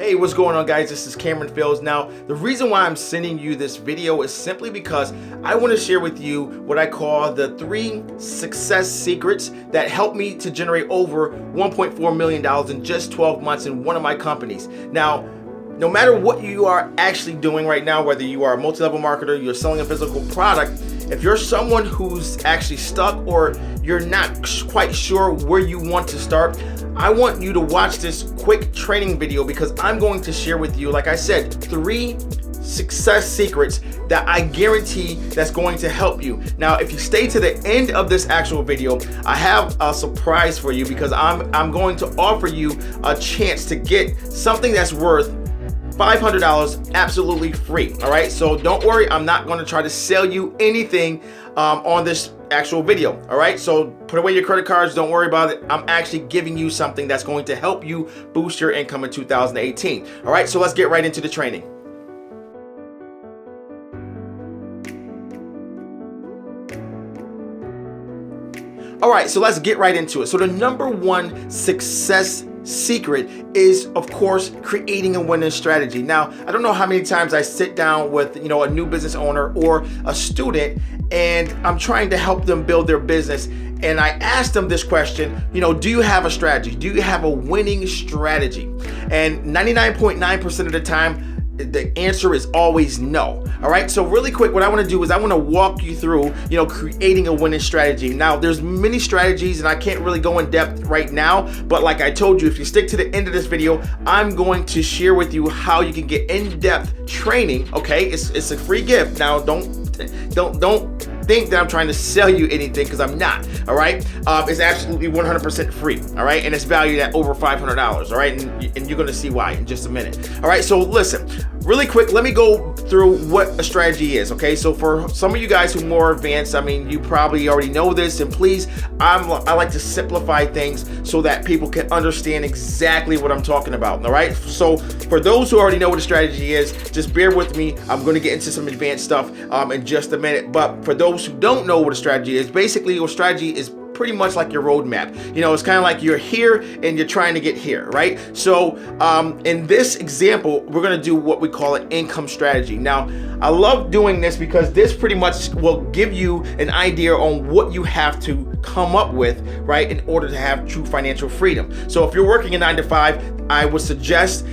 Hey, what's going on, guys? This is Cameron Fields. Now, the reason why I'm sending you this video is simply because I want to share with you what I call the 3 success secrets that helped me to generate over $1.4 million in just 12 months in one of my companies. Now, no matter what you are actually doing right now, whether you are a multi-level marketer, you're selling a physical product, if you're someone who's actually stuck or you're not quite sure where you want to start, I want you to watch this quick training video because I'm going to share with you, like I said, 3 success secrets that I guarantee that's going to help you. Now, if you stay to the end of this actual video, I have a surprise for you because I'm going to offer you a chance to get something that's worth $500 absolutely free. All right, so don't worry, I'm not going to try to sell you anything on this actual video. All right, so put away your credit cards, don't worry about it. I'm actually giving you something that's going to help you boost your income in 2018. All right, so let's get right into the training. All right, so let's get right into it. So the number 1 success secret is, of course, creating a winning strategy. Now, I don't know how many times I sit down with, a new business owner or a student, and I'm trying to help them build their business. And I ask them this question, do you have a strategy? Do you have a winning strategy? And 99.9% of the time, the answer is always no. All right, so really quick, what I want to do is I want to walk you through, creating a winning strategy. Now, there's many strategies and I can't really go in depth right now, but like I told you, if you stick to the end of this video, I'm going to share with you how you can get in-depth training. Okay, it's a free gift. Now, don't think that I'm trying to sell you anything, because I'm not. All right, it's absolutely 100% free. All right, and it's valued at over $500. All right, and you're going to see why in just a minute. All right, so listen, really quick, let me go through what a strategy is. Okay, so for some of you guys who are more advanced, you probably already know this, and please, I like to simplify things so that people can understand exactly what I'm talking about. All right, so for those who already know what a strategy is, just bear with me. I'm going to get into some advanced stuff in just a minute. But for those who don't know what a strategy is, basically your strategy is pretty much like your roadmap. It's kind of like you're here and you're trying to get here, right? So in this example, we're going to do what we call an income strategy. Now, I love doing this because this pretty much will give you an idea on what you have to come up with, right, in order to have true financial freedom. So if you're working a 9-to-5, I would suggest,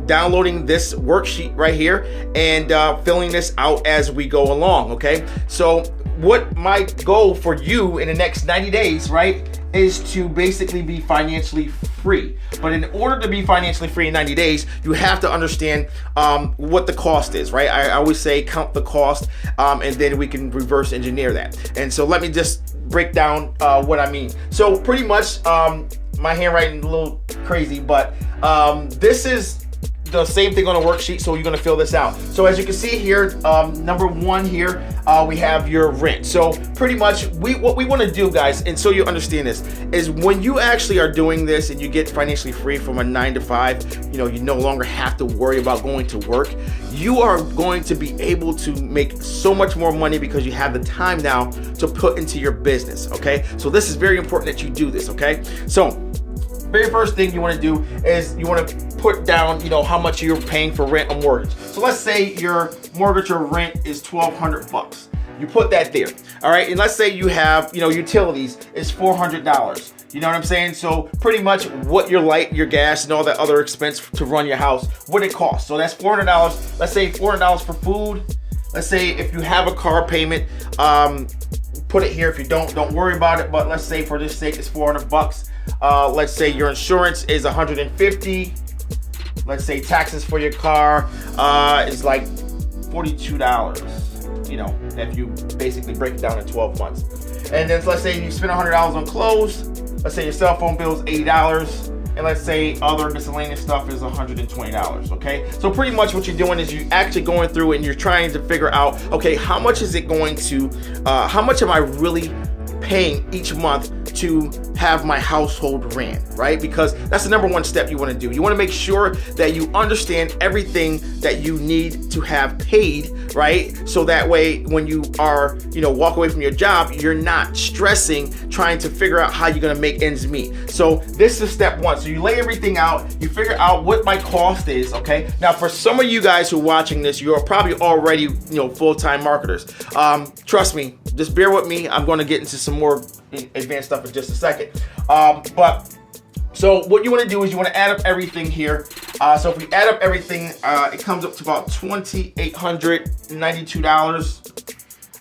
downloading this worksheet right here and filling this out as we go along, okay? So what my goal for you in the next 90 days, right, is to basically be financially free. But in order to be financially free in 90 days, you have to understand what the cost is, right? I always say count the cost, and then we can reverse engineer that. And so let me just break down what I mean. So pretty much, my handwriting is a little crazy, but this is the same thing on a worksheet, so you're going to fill this out. So as you can see here, number 1 here, we have your rent. So pretty much what we want to do, guys, and so you understand this, is when you actually are doing this and you get financially free from a 9-to-5, you no longer have to worry about going to work. You are going to be able to make so much more money because you have the time now to put into your business, okay? So this is very important that you do this, okay? So very first thing you want to do is you want to put down, how much you're paying for rent or mortgage. So let's say your mortgage or rent is $1,200. You put that there, all right? And let's say you have, utilities is $400. You know what I'm saying? So pretty much what your light, your gas, and all that other expense to run your house, what it costs. So that's $400. Let's say $400 for food. Let's say if you have a car payment, put it here. If you don't worry about it. But let's say for this sake, it's $400. Let's say your insurance is $150. Let's say taxes for your car is like $42. If you basically break it down in 12 months. And then let's say you spend $100 on clothes. Let's say your cell phone bill is $80. And let's say other miscellaneous stuff is $120, okay? So pretty much what you're doing is you're actually going through and you're trying to figure out, okay, how much is it going to, how much am I really paying each month to have my household ran, right? Because that's the number one step you want to do. You want to make sure that you understand everything that you need to have paid, right? So that way, when you are, walk away from your job, you're not stressing trying to figure out how you're going to make ends meet. So this is step one. So you lay everything out, you figure out what my cost is, okay? Now, for some of you guys who are watching this, you're probably already, full-time marketers. Trust me, just bear with me. I'm going to get into some more advanced stuff in just a second. So what you want to do is you want to add up everything here. So if we add up everything, it comes up to about $2,892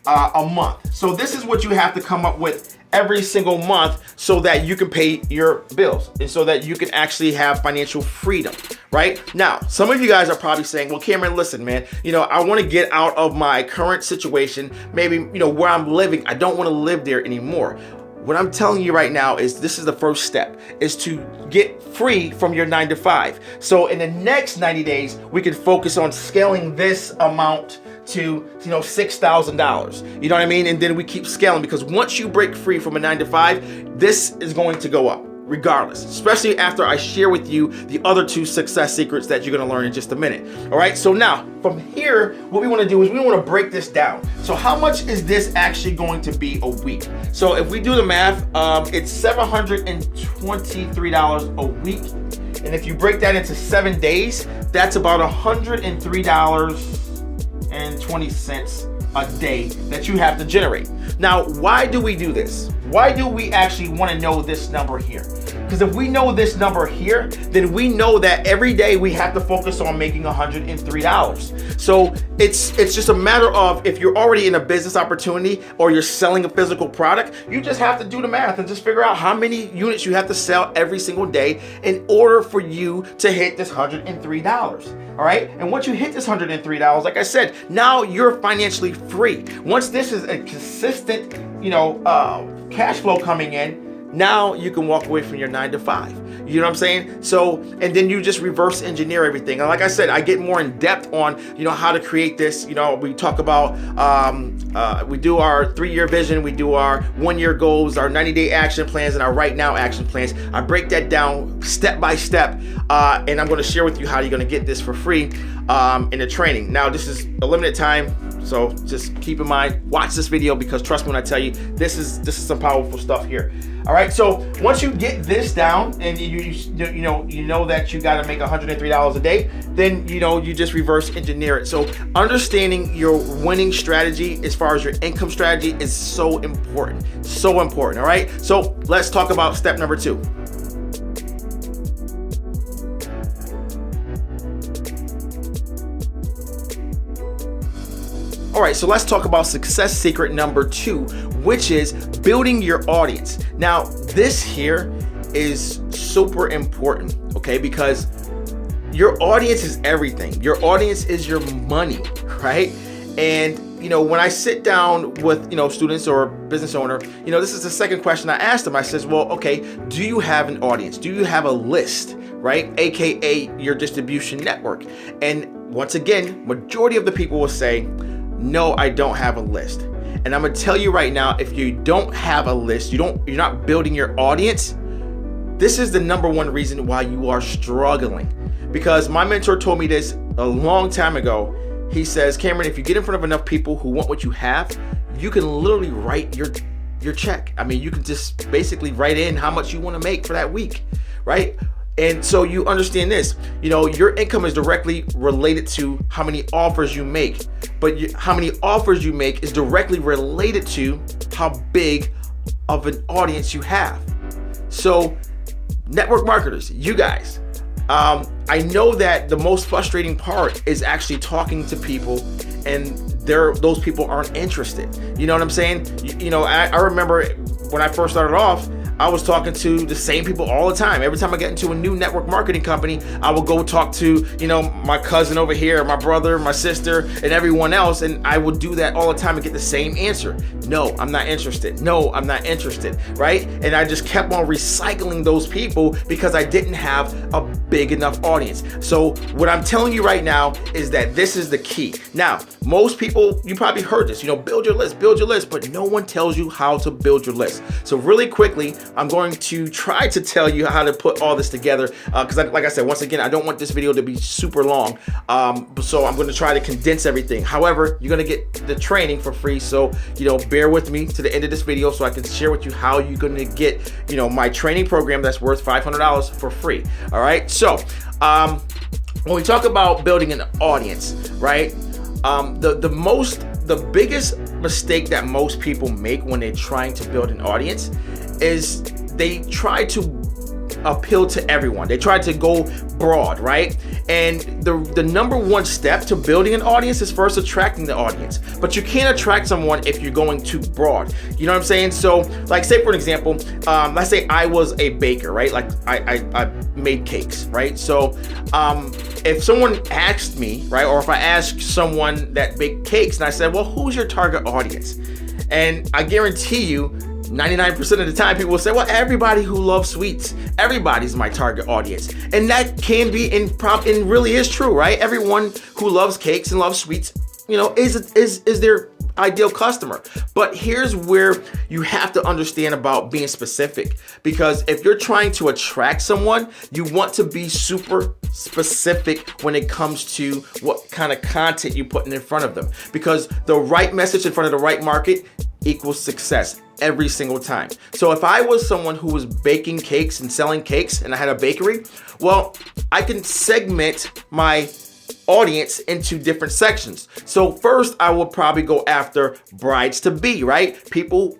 a month. So this is what you have to come up with every single month so that you can pay your bills and so that you can actually have financial freedom, right? Now, some of you guys are probably saying, well, Cameron, listen, man, I want to get out of my current situation. Maybe, where I'm living, I don't want to live there anymore. What I'm telling you right now is this is the first step, is to get free from your 9-to-5. So in the next 90 days, we can focus on scaling this amount to $6,000. You know what I mean? And then we keep scaling, because once you break free from a 9-to-5, this is going to go up regardless, especially after I share with you the other 2 success secrets that you're going to learn in just a minute. All right, so now from here, what we want to do is we want to break this down. So how much is this actually going to be a week? So if we do the math, it's $723 a week. And if you break that into 7 days, that's about $103.20 a day that you have to generate. Now, why do we do this? Why do we actually want to know this number here? Because if we know this number here, then we know that every day we have to focus on making $103. So it's just a matter of, if you're already in a business opportunity or you're selling a physical product, you just have to do the math and just figure out how many units you have to sell every single day in order for you to hit this $103. All right. And once you hit this $103, like I said, now you're financially free. Once this is a consistent, cash flow coming in, now you can walk away from your 9-to-5. You know what I'm saying? So, and then you just reverse engineer everything. And like I said, I get more in depth on, how to create this. We talk about, we do our 3-year vision, we do our 1-year goals, our 90-day action plans, and our right now action plans. I break that down step by step, and I'm going to share with you how you're going to get this for free in the training. Now, this is a limited time, so just keep in mind, watch this video, because trust me when I tell you, this is some powerful stuff here. All right, so once you get this down and you know that you got to make $103 a day, then you just reverse engineer it. So understanding your winning strategy as far as your income strategy is so important, so important. All right, so let's talk about step number 2. All right, so let's talk about success secret number 2, which is building your audience. Now, this here is super important, okay? Because your audience is everything. Your audience is your money, right? And when I sit down with students or business owner, this is the second question I asked them. I says, well, okay, do you have an audience? Do you have a list, right? AKA your distribution network. And once again, majority of the people will say, no, I don't have a list. And I'm gonna tell you right now, if you don't have a list, you're not building your audience, this is the number one reason why you are struggling. Because my mentor told me this a long time ago. He says, Cameron, if you get in front of enough people who want what you have, you can literally write your check. I mean, you can just basically write in how much you want to make for that week, right? And so you understand this, your income is directly related to how many offers you make, but how many offers you make is directly related to how big of an audience you have. So network marketers, you guys, I know that the most frustrating part is actually talking to people and those people aren't interested. You know what I'm saying? I remember when I first started off, I was talking to the same people all the time. Every time I get into a new network marketing company, I would go talk to, my cousin over here, my brother, my sister, and everyone else. And I would do that all the time and get the same answer. No, I'm not interested. No, I'm not interested, right? And I just kept on recycling those people because I didn't have a big enough audience. So what I'm telling you right now is that this is the key. Now, most people, you probably heard this, build your list, but no one tells you how to build your list. So really quickly, I'm going to try to tell you how to put all this together because like I said, once again, I don't want this video to be super long, so I'm going to try to condense everything. However, you're going to get the training for free, so bear with me to the end of this video so I can share with you how you're going to get my training program that's worth $500 for free. All right, so when we talk about building an audience, right, the biggest mistake that most people make when they're trying to build an audience is they try to appeal to everyone. They try to go broad, right? And the number one step to building an audience is first attracting the audience. But you can't attract someone if you're going too broad. You know what I'm saying? So, like, say for an example, let's say I was a baker, right? Like I made cakes, right? So if someone asked me, right, or if I asked someone that baked cakes and I said, well, who's your target audience? And I guarantee you 99% of the time people will say, well, everybody who loves sweets, everybody's my target audience. And that can be and really is true, right? Everyone who loves cakes and loves sweets, is their ideal customer. But here's where you have to understand about being specific, because if you're trying to attract someone, you want to be super specific when it comes to what kind of content you're putting in front of them, because the right message in front of the right market equals success every single time. So if I was someone who was baking cakes and selling cakes and I had a bakery, well, I can segment my audience into different sections. So first I will probably go after brides to be, right?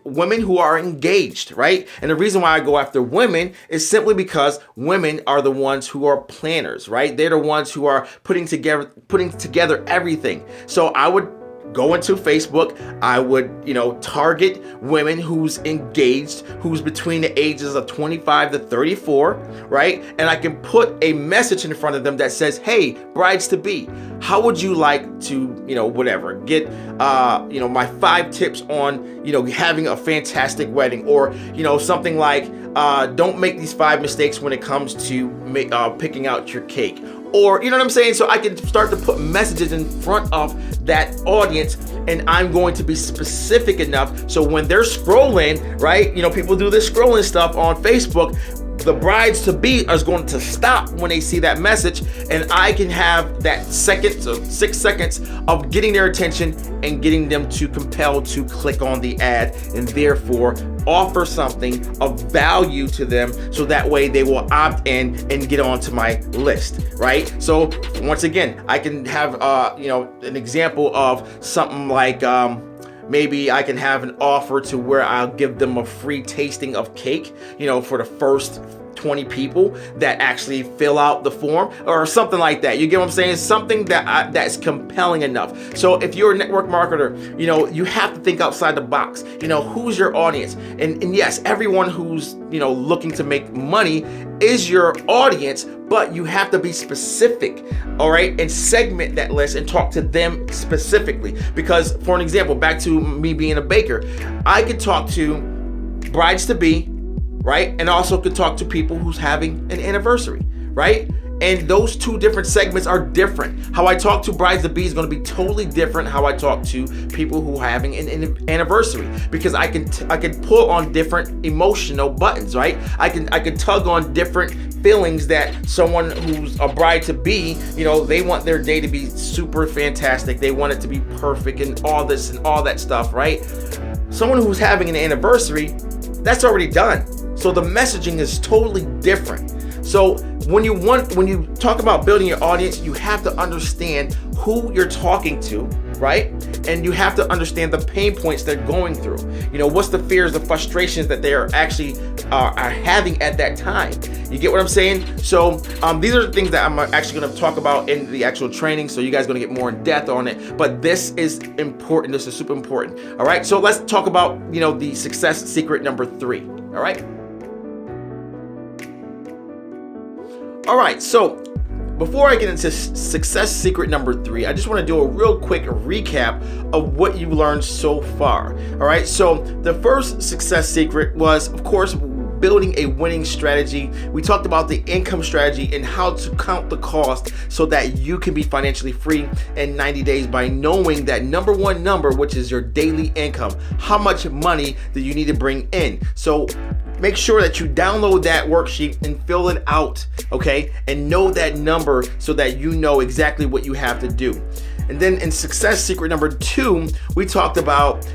Women who are engaged, right? And the reason why I go after women is simply because women are the ones who are planners, right? They're the ones who are putting together everything. So I would go into Facebook, I would, target women who's engaged, who's between the ages of 25 to 34, right? And I can put a message in front of them that says, hey, brides to be, how would you like to, get, my 5 tips on, having a fantastic wedding, or, something like, don't make these 5 mistakes when it comes to picking out your cake. Or, you know what I'm saying? So I can start to put messages in front of that audience, and I'm going to be specific enough so when they're scrolling, right? People do this scrolling stuff on Facebook. The brides to be are going to stop when they see that message, and I can have that 6 seconds of getting their attention and getting them to compel to click on the ad, and therefore offer something of value to them, so that way they will opt in and get onto my list, right? So once again, I can have an example of something like maybe I can have an offer to where I'll give them a free tasting of cake, for the first 20 people that actually fill out the form, or something like that. You get what I'm saying? Something that's compelling enough. So if you're a network marketer, you have to think outside the box. Who's your audience? And yes, everyone who's looking to make money is your audience, but you have to be specific, all right, and segment that list and talk to them specifically. Because, for an example, back to me being a baker, I could talk to brides to be, right, and also could talk to people who's having an anniversary, right? And those 2 different segments are different. How I talk to brides to be is going to be totally different how I talk to people who are having an anniversary, because I can pull on different emotional buttons, right? I can tug on different feelings that someone who's a bride to be, they want their day to be super fantastic. They want it to be perfect and all this and all that stuff, right? Someone who's having an anniversary, that's already done. So the messaging is totally different. So when you talk about building your audience, you have to understand who you're talking to, right? And you have to understand the pain points they're going through. What's the fears, the frustrations that they're actually are having at that time. You get what I'm saying? So these are the things that I'm actually going to talk about in the actual training. So you guys are going to get more in depth on it. But this is important. This is super important. All right. So let's talk about, the success secret number 3. All right. All right, so before I get into success secret number 3, I just want to do a real quick recap of what you learned so far. All right, so the first success secret was, of course, building a winning strategy. We talked about the income strategy and how to count the cost so that you can be financially free in 90 days by knowing that number one number, which is your daily income. How much money do you need to bring in? So make sure that you download that worksheet and fill it out, okay? And know that number so that you know exactly what you have to do. And then in success secret number 2, we talked about,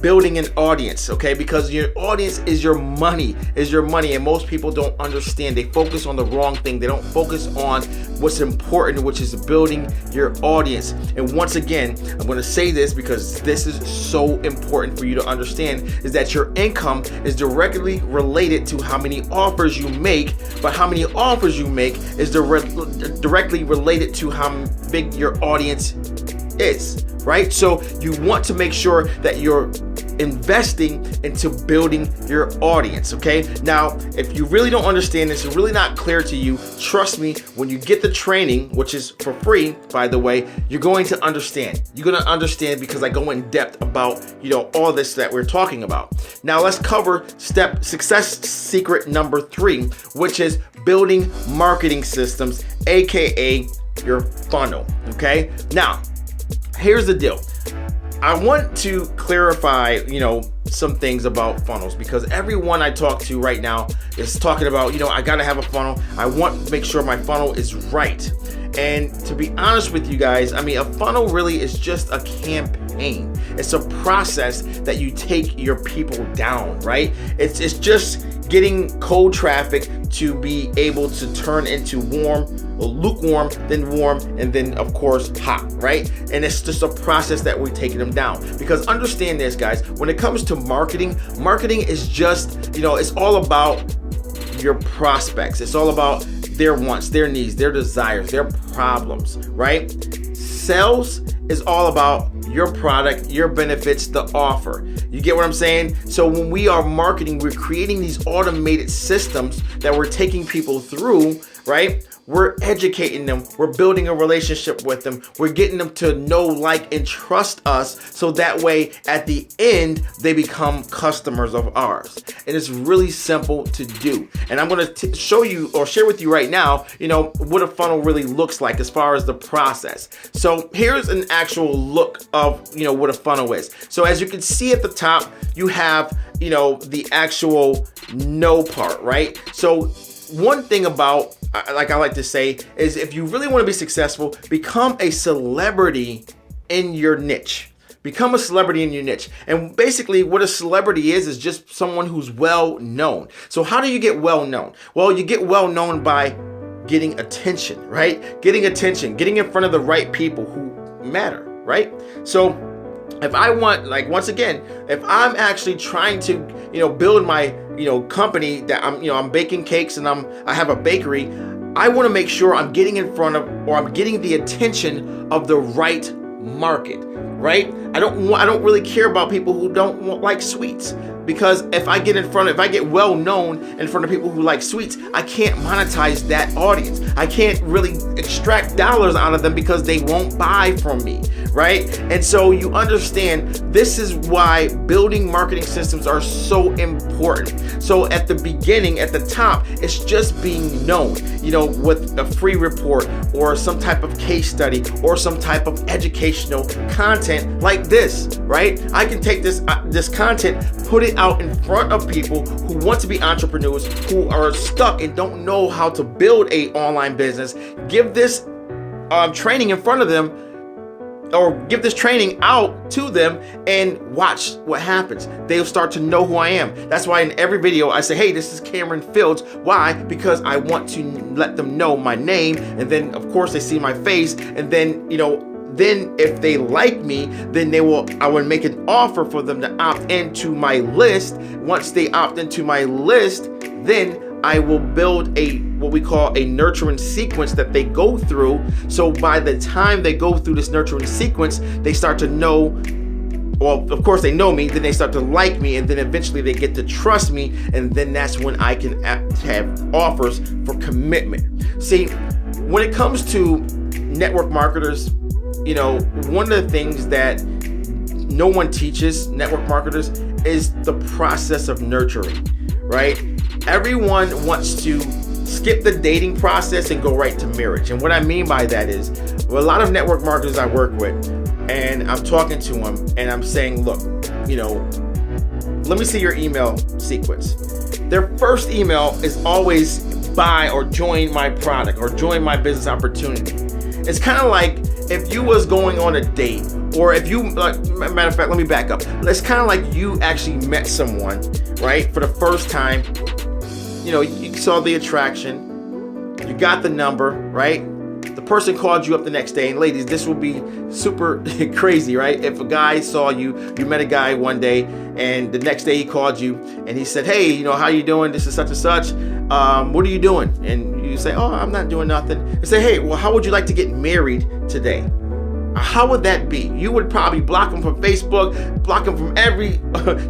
building an audience, okay? Because your audience is your money, and most people don't understand. They focus on the wrong thing. They don't focus on what's important, which is building your audience. And once again, I'm going to say this because this is so important for you to understand, is that your income is directly related to how many offers you make, but how many offers you make is directly related to how big your audience is, right? So you want to make sure that you're investing into building your audience, okay? Now, if you really don't understand this, it's really not clear to you, trust me, when you get the training, which is for free, by the way, you're going to understand. You're going to understand because I go in depth about, all this that we're talking about. Now, let's cover success secret number 3, which is building marketing systems, aka your funnel, okay? Now, here's the deal. I want to clarify, some things about funnels, because everyone I talk to right now is talking about, I gotta have a funnel. I want to make sure my funnel is right. And to be honest with you guys, a funnel really is just a campaign. It's a process that you take your people down, right? It's just getting cold traffic to be able to turn into warm, or lukewarm, then warm, and then of course hot, right? And it's just a process that we're taking them down. Because understand this, guys, when it comes to marketing is just, it's all about your prospects. It's all about their wants, their needs, their desires, their problems, right? Sales is all about your product, your benefits, the offer. You get what I'm saying? So when we are marketing, we're creating these automated systems that we're taking people through, right? We're educating them. We're building a relationship with them. We're getting them to know, like, and trust us. So that way, at the end, they become customers of ours. And it's really simple to do. And I'm going to show you or share with you right now, what a funnel really looks like as far as the process. So here's an actual look of, what a funnel is. So as you can see at the top, you have, the actual no part, right? So one thing about, like I like to say, is if you really want to be successful, become a celebrity in your niche. Become a celebrity in your niche. And basically what a celebrity is just someone who's well known. So how do you get well known? Well, you get well known by getting attention, right? Getting attention, getting in front of the right people who matter, right? So if I want, once again, if I'm actually trying to, build my, company that I'm baking cakes and I have a bakery, I want to make sure I'm getting in front of, or I'm getting the attention of the right market, right? I don't really care about people who don't like sweets, because if I get well known in front of people who like sweets, I can't monetize that audience. I can't really extract dollars out of them because they won't buy from me, right? And so you understand, this is why building marketing systems are so important. So at the beginning, at the top, it's just being known, with a free report or some type of case study or some type of educational content like this, right? I can take this content, put it out in front of people who want to be entrepreneurs, who are stuck and don't know how to build a online business. Give this training in front of them, or give this training out to them, and watch what happens. They'll start to know who I am. That's why in every video I say, hey, this is Cameron Fields. Why? Because I want to let them know my name, and then of course they see my face, and then then if they like me, then I will make an offer for them to opt into my list. Once they opt into my list, then I will build what we call a nurturing sequence that they go through. So by the time they go through this nurturing sequence, they start to know, well, of course they know me, then they start to like me, and then eventually they get to trust me, and then that's when I can have offers for commitment. See, when it comes to network marketers, one of the things that no one teaches network marketers is the process of nurturing, right? Everyone wants to skip the dating process and go right to marriage. And what I mean by that is, well, a lot of network marketers I work with, and I'm talking to them and I'm saying, look, let me see your email sequence. Their first email is always buy or join my product or join my business opportunity. It's kind of like if you was going on a date, or if you, matter of fact, let me back up. It's kind of like you actually met someone, right, for the first time. You saw the attraction, you got the number, right? The person called you up the next day, and ladies, this will be super crazy, right? If a guy saw you met a guy one day, and the next day he called you, and he said, hey, how you doing? This is such and such. What are you doing? And you say, oh, I'm not doing nothing. And say, hey, well, how would you like to get married today? How would that be? You would probably block him from Facebook, block him from every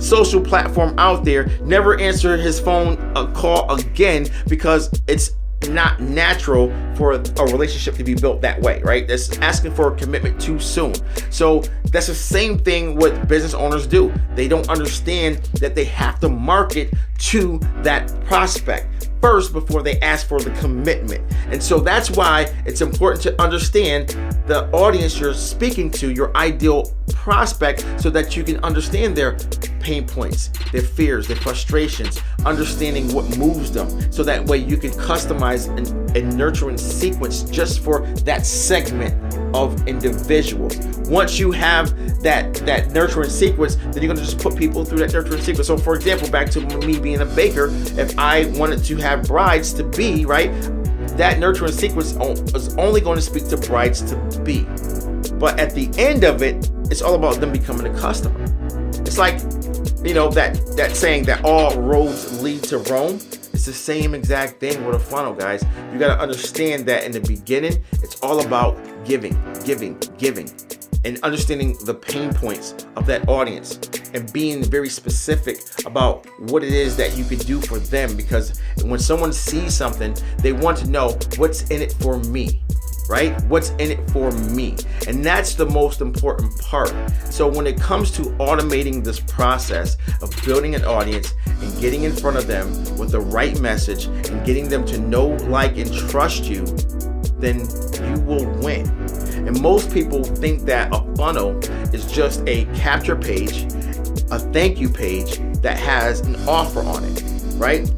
social platform out there, never answer his phone call again, because it's not natural for a relationship to be built that way, right? That's asking for a commitment too soon. So that's the same thing what business owners do. They don't understand that they have to market to that prospect first before they ask for the commitment. And so that's why it's important to understand the audience you're speaking to, your ideal prospect, so that you can understand their pain points, their fears, their frustrations, understanding what moves them, so that way you can customize a nurturing sequence just for that segment of individuals. Once you have that nurturing sequence, then you're going to just put people through that nurturing sequence. So for example, back to me being a baker, if I wanted to have brides to be, right, that nurturing sequence is only going to speak to brides to be. But at the end of it, it's all about them becoming a customer. It's like, that saying that all roads lead to Rome. It's the same exact thing with a funnel, guys. You got to understand that in the beginning, it's all about giving, and understanding the pain points of that audience and being very specific about what it is that you could do for them. Because when someone sees something, they want to know what's in it for me. Right? What's in it for me? And that's the most important part. So when it comes to automating this process of building an audience and getting in front of them with the right message and getting them to know, like, and trust you, then you will win. And most people think that a funnel is just a capture page, a thank you page that has an offer on it, right?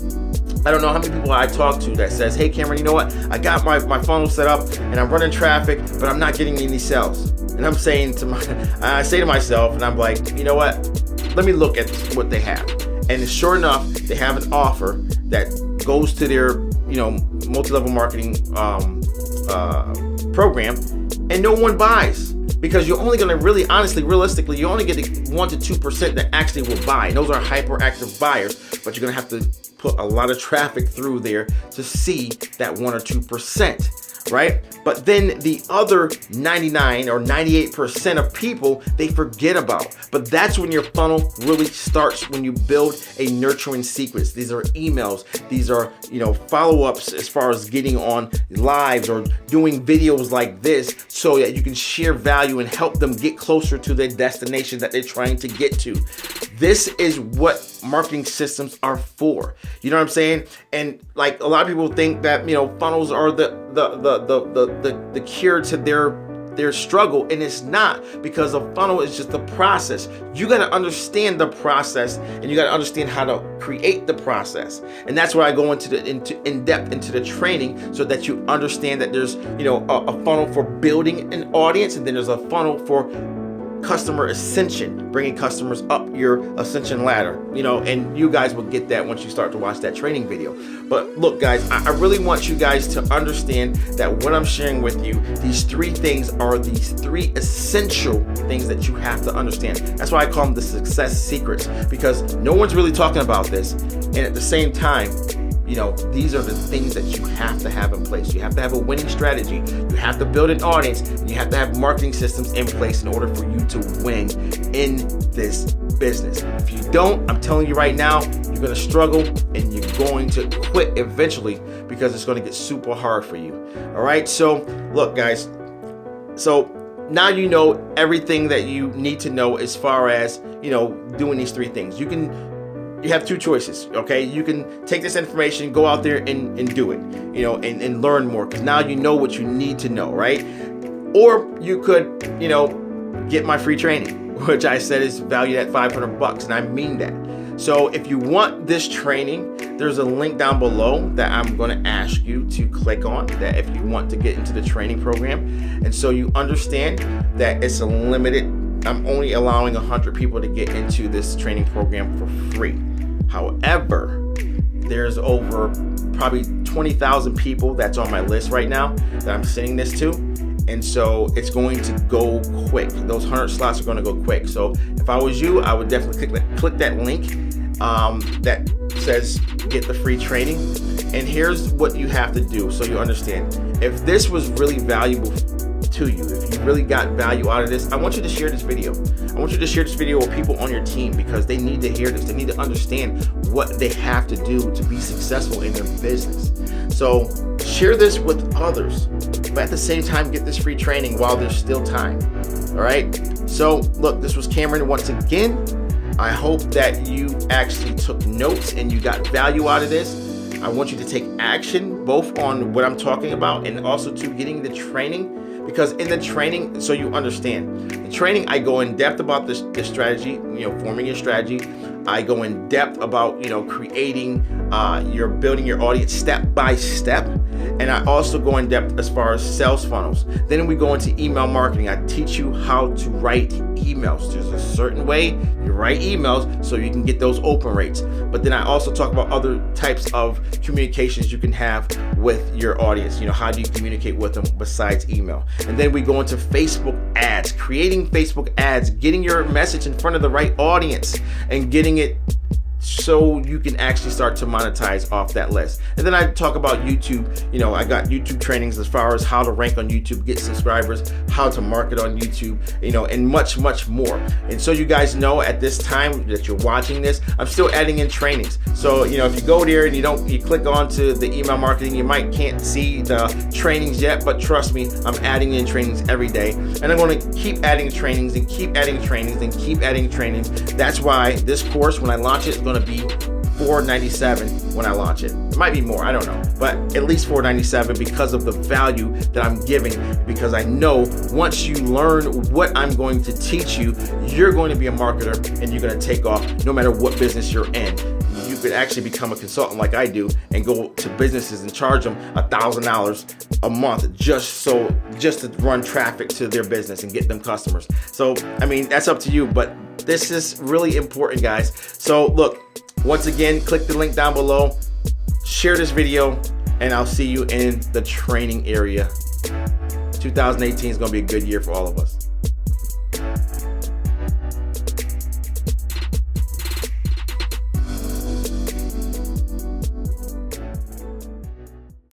I don't know how many people I talk to that says, hey Cameron, you know what? I got my funnel set up and I'm running traffic, but I'm not getting any sales. And I'm saying I say to myself, and I'm like, you know what? Let me look at what they have. And sure enough, they have an offer that goes to their, multi-level marketing program, and no one buys. Because you're only going to really, honestly, realistically, you only get 1 to 2% that actually will buy. And those are hyperactive buyers, but you're going to have to put a lot of traffic through there to see that 1 or 2%, right? But then the other 99 or 98% of people, they forget about. But that's when your funnel really starts, when you build a nurturing sequence. These are emails. These are, follow-ups as far as getting on lives or doing videos like this so that you can share value and help them get closer to their destination that they're trying to get to. This is what marketing systems are for. You know what I'm saying? And like a lot of people think that, funnels are the cure to their struggle, and it's not, because a funnel is just the process. You got to understand the process, and you got to understand how to create the process. And that's where I go in depth into the training, so that you understand that there's a funnel for building an audience, and then there's a funnel for customer ascension, bringing customers up your ascension ladder, and you guys will get that once you start to watch that training video. But look, guys, I really want you guys to understand that what I'm sharing with you, these 3 things are these 3 essential things that you have to understand. That's why I call them the success secrets, because no one's really talking about this. And at the same time, these are the things that you have to have in place. You have to have a winning strategy. You have to build an audience, and you have to have marketing systems in place in order for you to win in this business. If you don't, I'm telling you right now, you're going to struggle and you're going to quit eventually, because it's going to get super hard for you. All right. So look, guys, so now you know everything that you need to know as far as, doing these 3 things. You can you have two choices, okay? You can take this information, go out there and do it, you know, and learn more, because now you know what you need to know, right? Or you could, you know, get my free training, which I said is valued at $500, and I mean that. So if you want this training, there's a link down below that I'm going to ask you to click on, that if you want to get into the training program. And so you understand that it's a limited, I'm only allowing 100 people to get into this training program for free. However, there's over probably 20,000 people that's on my list right now that I'm sending this to. And so it's going to go quick. Those 100 slots are going to go quick. So if I was you, I would definitely click that link that says get the free training. And here's what you have to do so you understand. If this was really valuable to you, if you really got value out of this, I want you to share this video. I want you to share this video with people on your team, because they need to hear this. They need to understand what they have to do to be successful in their business. So share this with others, but at the same time, get this free training while there's still time. All right. So look, this was Cameron once again. I hope that you actually took notes and you got value out of this. I want you to take action both on what I'm talking about and also to getting the training. Because in the training, so you understand, the training, I go in depth about this strategy, you know, forming your strategy. I go in depth about, you know, creating, building your audience step by step. And I also go in depth as far as sales funnels. Then we go into email marketing. I teach you how to write emails. There's a certain way you write emails so you can get those open rates. But then I also talk about other types of communications you can have with your audience. You know, how do you communicate with them besides email? And then we go into Facebook ads, creating Facebook ads, getting your message in front of the right audience and getting it so you can actually start to monetize off that list. And then I talk about YouTube. You know, I got YouTube trainings as far as how to rank on YouTube, get subscribers, how to market on YouTube, you know, and much, much more. And so you guys know at this time that you're watching this, I'm still adding in trainings. So, you know, if you go there and you click onto the email marketing, you can't see the trainings yet, but trust me, I'm adding in trainings every day. And I'm going to keep adding trainings and keep adding trainings and keep adding trainings. That's why this course, when I launch it, is going to be $497 when I launch it. It might be more, I don't know, but at least $497 because of the value that I'm giving, because I know once you learn what I'm going to teach you, you're going to be a marketer and you're going to take off no matter what business you're in. You could actually become a consultant like I do and go to businesses and charge them $1,000 a month just to run traffic to their business and get them customers. So, I mean, that's up to you, but this is really important, guys. So look, once again, click the link down below, share this video, and I'll see you in the training area. 2018 is going to be a good year for all of us.